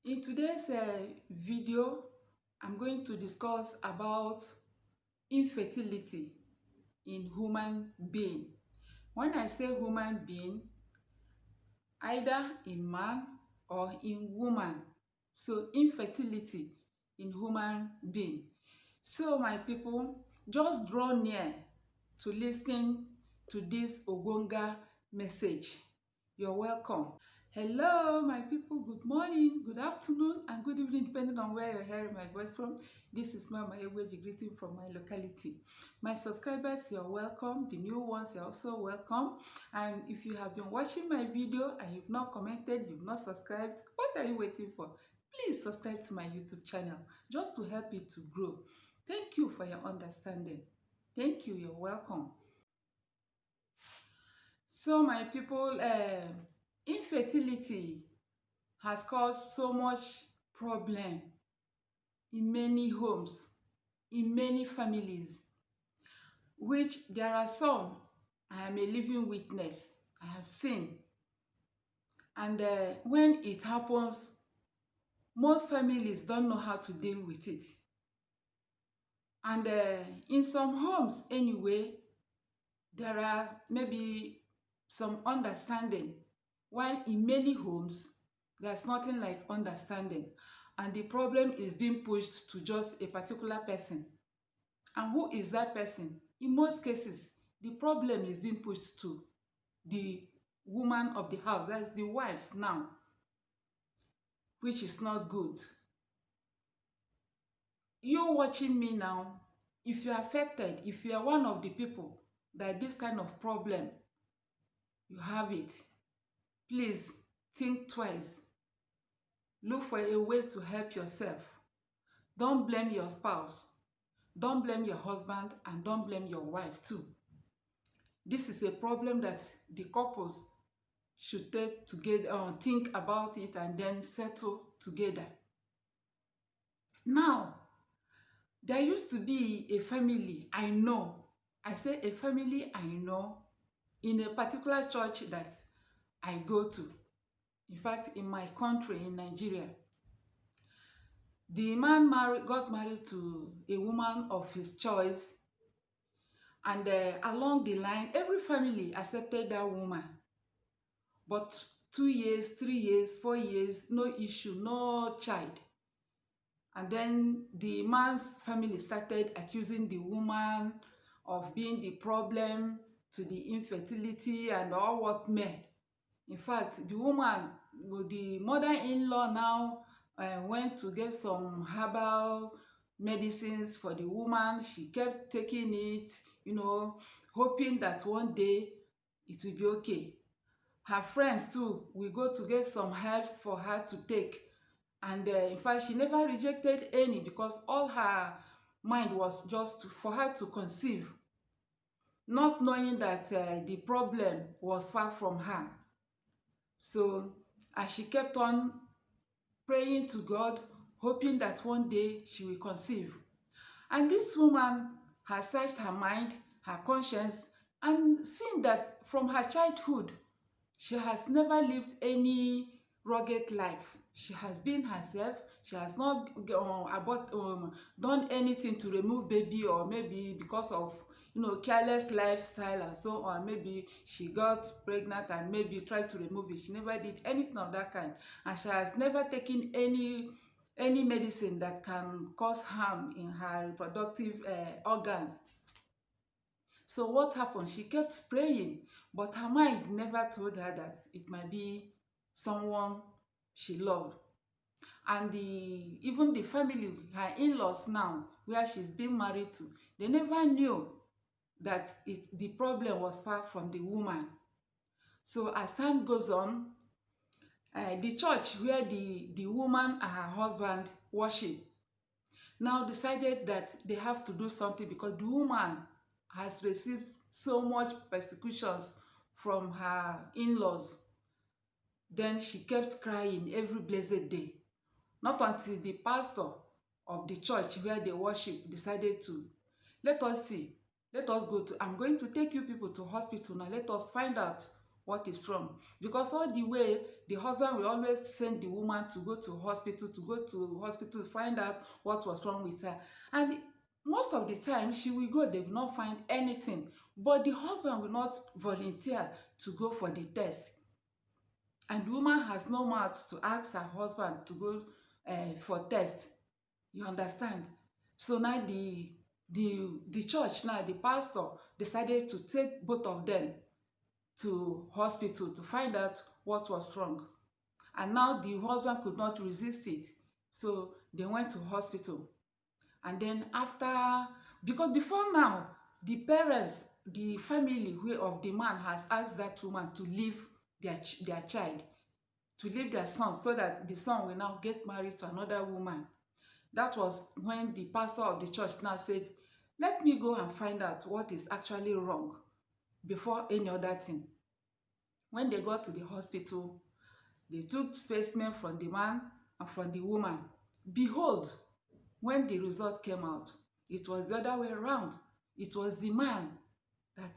In today's video, I'm going to discuss about infertility in human being. When I say human being, either in man or in woman. So infertility in human being. So my people, just draw near to listen to this Ogonga message. You're welcome. Hello, my people. Good morning, good afternoon, and good evening, depending on where you're hearing my voice from. This is Mama Eweji greeting from my locality. My subscribers, you're welcome. The new ones, you're also welcome. And if you have been watching my video and you've not commented, you've not subscribed, what are you waiting for? Please subscribe to my YouTube channel just to help it to grow. Thank you for your understanding. Thank you. You're welcome. So my people, infertility has caused so much problem in many homes, in many families, which there are some I am a living witness. I have seen. And when it happens, most families don't know how to deal with it. And in some homes anyway, there are maybe some understanding, while in many homes, there's nothing like understanding. And the problem is being pushed to just a particular person. And who is that person? In most cases, the problem is being pushed to the woman of the house. That's the wife now, which is not good. You watching me now, if you're affected, if you are one of the people that this kind of problem, you have it, please think twice. Look for a way to help yourself. Don't blame your spouse. Don't blame your husband, and don't blame your wife too. This is a problem that the couples should take together, think about it, and then settle together. Now, there used to be a family I know. I say a family I know in a particular church that I go to. In fact, in my country, in Nigeria. The man got married to a woman of his choice, and along the line, every family accepted that woman. But 2 years, 3 years, 4 years, no issue, no child. And then the man's family started accusing the woman of being the problem to the infertility and all what may. In fact, the woman, the mother-in-law now went to get some herbal medicines for the woman. She kept taking it, hoping that one day it will be okay. Her friends too will go to get some herbs for her to take. And in fact, she never rejected any, because all her mind was just for her to conceive, not knowing that the problem was far from her. So as she kept on praying to God, hoping that one day she will conceive. And this woman has searched her mind, her conscience, and seen that from her childhood, she has never lived any rugged life. She has been herself. She has not done anything to remove baby, or maybe because of careless lifestyle and so on. Maybe she got pregnant and maybe tried to remove it. She never did anything of that kind, and she has never taken any medicine that can cause harm in her reproductive organs. So what happened? She kept praying, but her mind never told her that it might be someone she loved. And even the family, her in-laws now, where she's been married to, they never knew that the problem was far from the woman. So as time goes on, the church where the woman and her husband worship now decided that they have to do something, because the woman has received so much persecutions from her in-laws. Then she kept crying every blessed day. Not until the pastor of the church where they worship decided to, let us see, let us go to, I'm going to take you people to hospital now. Let us find out what is wrong. Because all the way, the husband will always send the woman to go to hospital, to find out what was wrong with her. And most of the time, she will go, they will not find anything. But the husband will not volunteer to go for the test. And the woman has no mouth to ask her husband to go for test. You understand? So now the church, now the pastor decided to take both of them to hospital to find out what was wrong. And now the husband could not resist it, so they went to hospital. And then after, because before now, the parents, the family of the man has asked that woman to leave their child, to leave their son, so that the son will now get married to another woman. That was when the pastor of the church now said, let me go and find out what is actually wrong before any other thing. When they got to the hospital, they took specimen from the man and from the woman. Behold, when the result came out, it was the other way around. It was the man that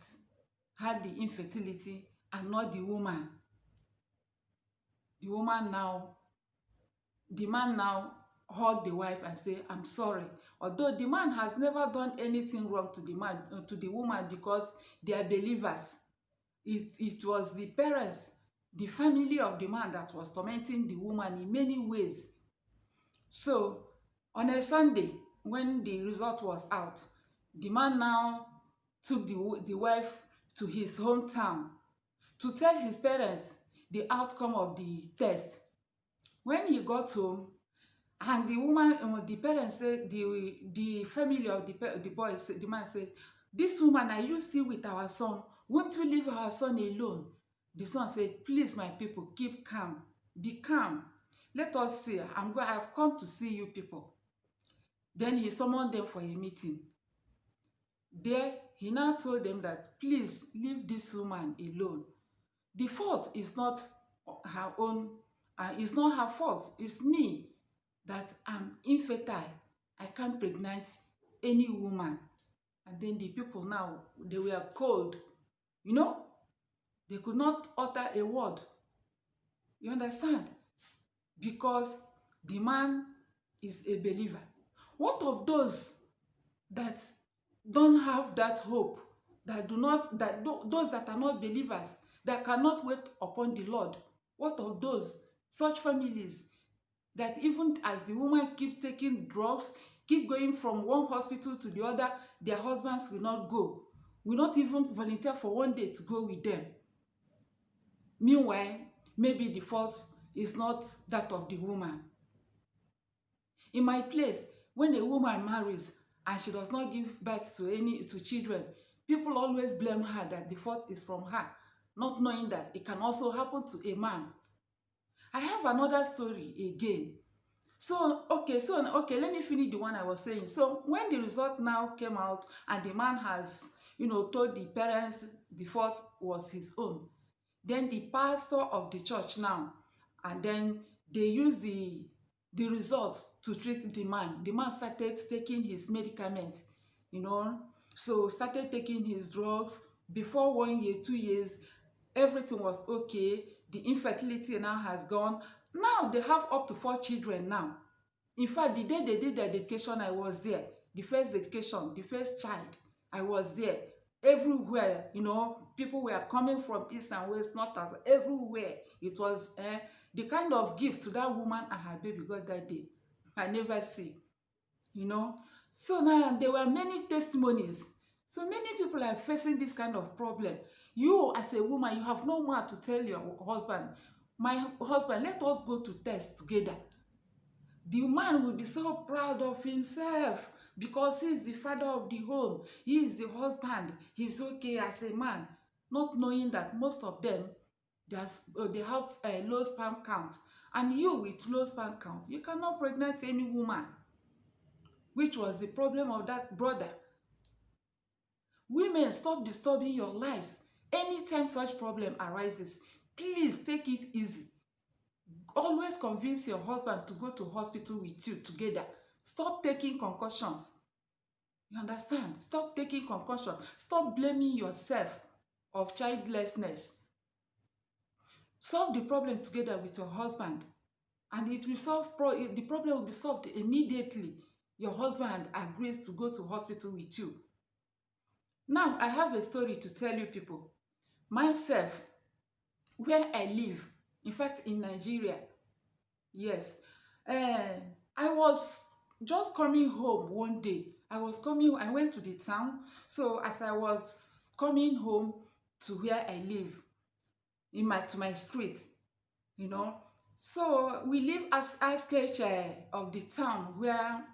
had the infertility and not the woman. The man now hugged the wife and said, I'm sorry. Although the man has never done anything wrong to the woman, because they are believers. It was the parents, the family of the man, that was tormenting the woman in many ways. So on a Sunday, when the result was out, the man now took the wife to his hometown to tell his parents the outcome of the test. When he got home, and the woman, the parents said, the family of the boy said, the man said, this woman, are you still with our son? Won't you leave our son alone? The son said, please, my people, keep calm. Be calm. Let us see. I've come to see you people. Then he summoned them for a meeting. There, he now told them that, please, leave this woman alone. The fault is not her own, it's not her fault. It's me, that I'm infertile. I can't pregnant any woman. And then the people now, they were cold. You know, they could not utter a word. You understand? Because the man is a believer. What of those that don't have that hope, those that are not believers, that cannot wait upon the Lord? What of those, such families, that even as the woman keeps taking drugs, keep going from one hospital to the other, their husbands will not go, will not even volunteer for one day to go with them? Meanwhile, maybe the fault is not that of the woman. In my place, when a woman marries and she does not give birth to children, people always blame her, that the fault is from her, not knowing that it can also happen to a man. I have another story again. Okay, let me finish the one I was saying. So when the result now came out and the man has, told the parents the fault was his own, then the pastor of the church now, and then they used the results to treat the man. The man started taking his medicament, so started taking his drugs. Before 1 year, 2 years, everything was okay. The infertility now has gone. Now they have up to 4 children now. In fact, the day they did their dedication, I was there. The first dedication, the first child, I was there. Everywhere, people were coming from east and west, north and everywhere. It was the kind of gift to that woman and her baby got that day I never see. So now there were many testimonies. So many people are facing this kind of problem. You, as a woman, you have no more to tell your husband, my husband, let us go to test together. The man will be so proud of himself because he is the father of the home. He is the husband. He's okay as a man, not knowing that most of them, they have a low sperm count. And you, with low sperm count, you cannot pregnant any woman, which was the problem of that brother. Women, stop disturbing your lives. Anytime such problem arises, please take it easy. Always convince your husband to go to hospital with you together. Stop taking concussions. You understand? Stop taking concussions. Stop blaming yourself of childlessness. Solve the problem together with your husband, and it will the problem will be solved immediately your husband agrees to go to hospital with you. Now, I have a story to tell you people. Myself, where I live, in fact, in Nigeria, yes, uh, I was just coming home one day. I went to the town. So as I was coming home to where I live, to my street, you know. So we live as outskirts of the town where,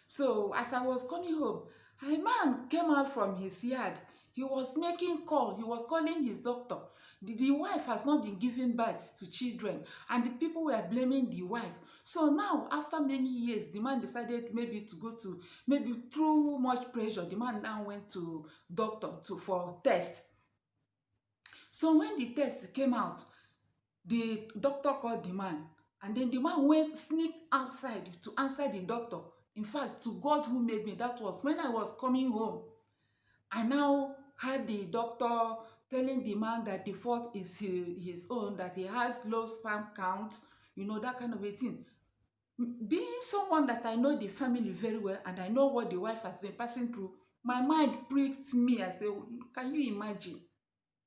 so as I was coming home, a man came out from his yard. He was making call. He was calling his doctor. The wife has not been giving birth to children, and the people were blaming the wife. So now, after many years, the man decided maybe to go to, maybe through much pressure, the man now went to doctor for test. So when the test came out, the doctor called the man, and then the man went sneak outside to answer the doctor. In fact, to God who made me, that was when I was coming home. I now heard the doctor telling the man that the fault is his own, that he has low sperm count, that kind of a thing. Being someone that I know the family very well, and I know what the wife has been passing through, my mind pricked me. I said, can you imagine?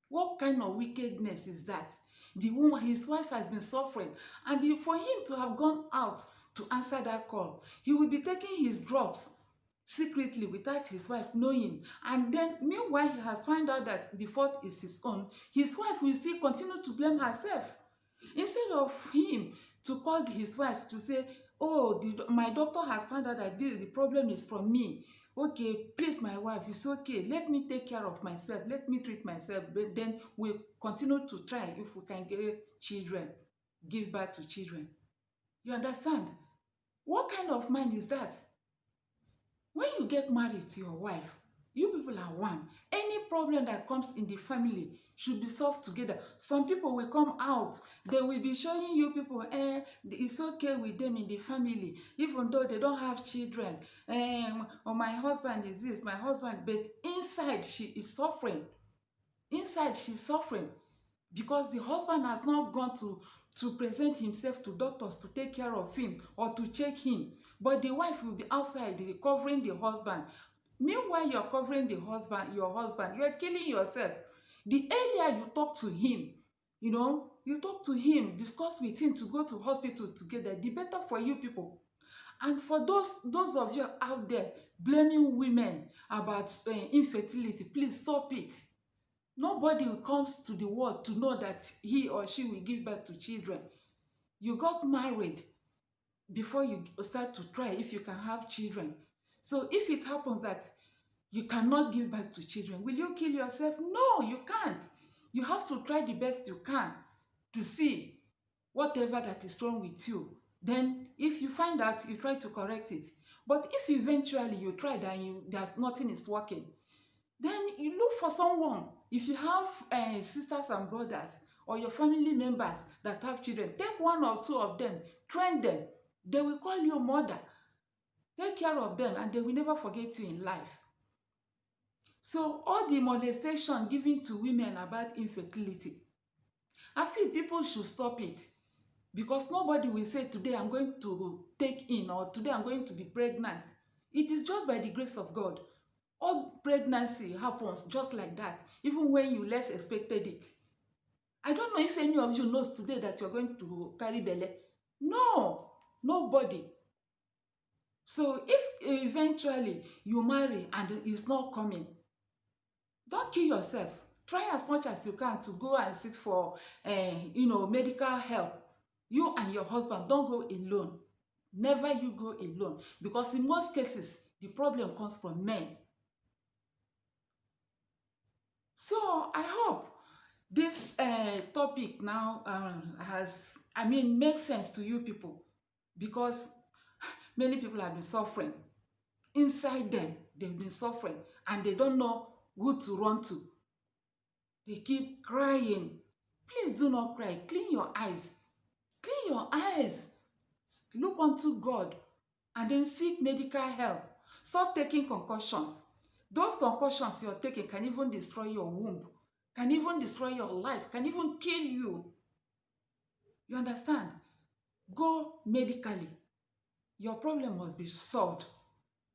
What kind of wickedness is that? The woman, his wife has been suffering, and for him to have gone out to answer that call, he will be taking his drugs secretly without his wife knowing. And then, meanwhile, he has found out that the fault is his own. His wife will still continue to blame herself. Instead of him to call his wife to say, oh, my doctor has found out that the problem is from me. Okay, please, my wife, it's okay. Let me take care of myself. Let me treat myself. But then we'll continue to try if we can get children, give birth to children. You understand? What kind of mind is that? When you get married to your wife, you people are one. Any problem that comes in the family should be solved together. Some people will come out, they will be showing you people, it's okay with them in the family, even though they don't have children. Or my husband is this, my husband, but inside she is suffering. Inside she's suffering because the husband has not gone to present himself to doctors to take care of him or to check him. But the wife will be outside covering the husband. Meanwhile, you're covering your husband, you're killing yourself. The earlier you talk to him, you talk to him, discuss with him to go to hospital together, the better for you people. And for those of you out there blaming women about infertility, please stop it. Nobody comes to the world to know that he or she will give birth to children. You got married before you start to try if you can have children. So if it happens that you cannot give birth to children, will you kill yourself? No, you can't. You have to try the best you can to see whatever that is wrong with you. Then if you find out, you try to correct it. But if eventually you tried and there's nothing is working, then you look for someone. If you have sisters and brothers or your family members that have children, take one or two of them, train them. They will call you mother. Take care of them and they will never forget you in life. So all the molestation given to women about infertility, I feel people should stop it, because nobody will say today I'm going to take in or today I'm going to be pregnant. It is just by the grace of God. All pregnancy happens just like that, even when you less expected it. I don't know if any of you knows today that you're going to carry belle. No, nobody. So if eventually you marry and it's not coming, don't kill yourself. Try as much as you can to go and seek for medical help. You and your husband, don't go alone. Never you go alone, because in most cases the problem comes from men. So I hope this topic now makes sense to you people, because many people have been suffering. Inside them, they've been suffering and they don't know who to run to. They keep crying. Please do not cry. Clean your eyes. Clean your eyes. Look unto God and then seek medical help. Stop taking concussions. Those concussions you're taking can even destroy your womb, can even destroy your life, can even kill you. You understand? Go medically. Your problem must be solved.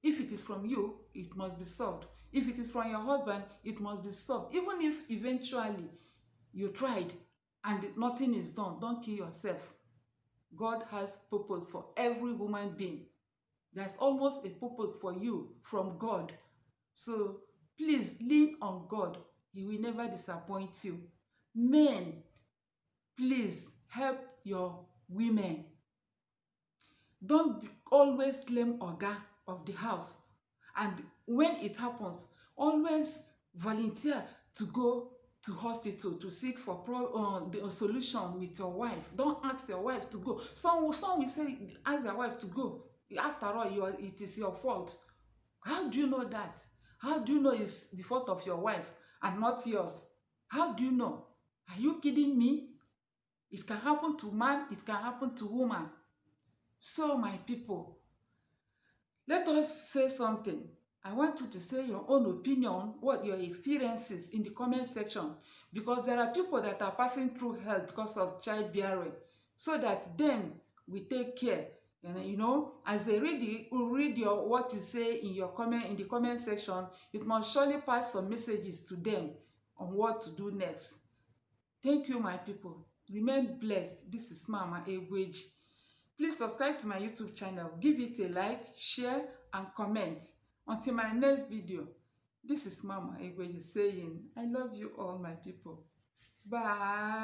If it is from you, it must be solved. If it is from your husband, it must be solved. Even if eventually you tried and nothing is done, don't kill yourself. God has purpose for every human being. There's almost a purpose for you from God. So please lean on God. He will never disappoint you. Men, please help your women. Don't always claim oga of the house. And when it happens, always volunteer to go to hospital to seek for the solution with your wife. Don't ask your wife to go. Some will say ask their wife to go. After all, it is your fault. How do you know that? How do you know it's the fault of your wife and not yours? How do you know? Are you kidding me? It can happen to man, it can happen to woman. So my people, let us say something. I want you to say your own opinion, what your experiences in the comment section, because there are people that are passing through hell because of childbearing, so that them will take care. And as they read your what you say in the comment section, it must surely pass some messages to them on what to do next. Thank you, my people. Remain blessed. This is Mama Egweji. Please subscribe to my YouTube channel, give it a like, share, and comment. Until my next video, this is Mama Egweji saying, I love you all, my people. Bye.